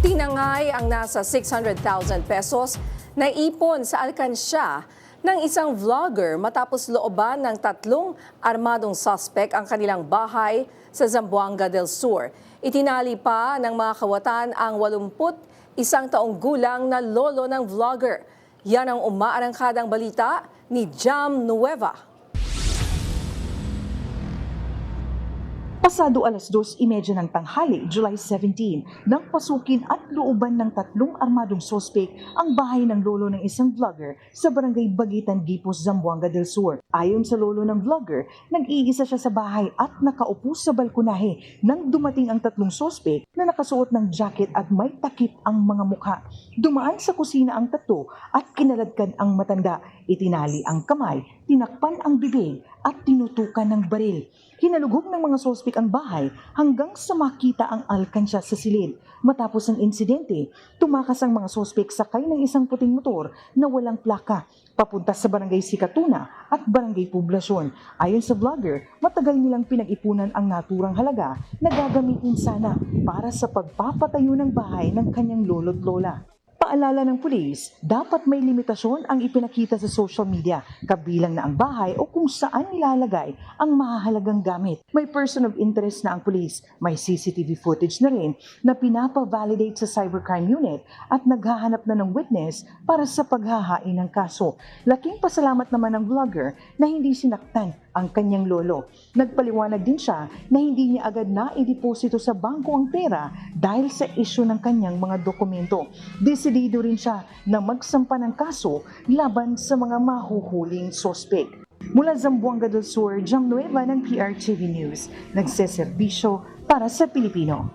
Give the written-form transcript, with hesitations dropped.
Tinangay ang nasa 600,000 pesos na ipon sa alkansya ng isang vlogger matapos looban ng 3 armadong suspect ang kanilang bahay sa Zamboanga del Sur. Itinali pa ng mga kawatan ang 81 taong gulang na lolo ng vlogger. Yan ang umaarangkadang balita ni Jam Nueva. Pasado 2:30 ng tanghali, July 17, nang pasukin at looban ng 3 armadong sospek ang bahay ng lolo ng isang vlogger sa barangay Bagitan, Gipos, Zamboanga del Sur. Ayon sa lolo ng vlogger, nag-iisa siya sa bahay at nakaupo sa balkonahe nang dumating ang 3 sospek na nakasuot ng jacket at may takip ang mga mukha. Dumaan sa kusina ang 3 at kinaladkad ang matanda. Itinali ang kamay, tinakpan ang bibig at tinutukan ng baril. Hinalugog ng mga sospek ang bahay hanggang sa makita ang alkansya sa silid. Matapos ang insidente, tumakas ang mga sospek sakay ng isang puting motor na walang plaka, papunta sa barangay Sikatuna at barangay Poblasyon. Ayon sa vlogger, matagal nilang pinag-ipunan ang naturang halaga na gagamitin sana para sa pagpapatayo ng bahay ng kanyang lolo't lola. Paalala ng pulis, dapat may limitasyon ang ipinakita sa social media, kabilang na ang bahay o kung saan nilalagay ang mahahalagang gamit. May person of interest na ang pulis, may CCTV footage na rin na pinapa-validate sa Cybercrime Unit at naghahanap na ng witness para sa paghahain ng kaso. Laking pasalamat naman ng vlogger na hindi sinaktan ang kanyang lolo. Nagpaliwanag din siya na hindi niya agad na ideposito sa bangko ang pera dahil sa isyu ng kanyang mga dokumento. Desidido rin siya na magsampa ng kaso laban sa mga mahuhuling sospek. Mula Zamboanga del Sur, Jam Nueva ng PRTV News, nagseserbisyo para sa Pilipino.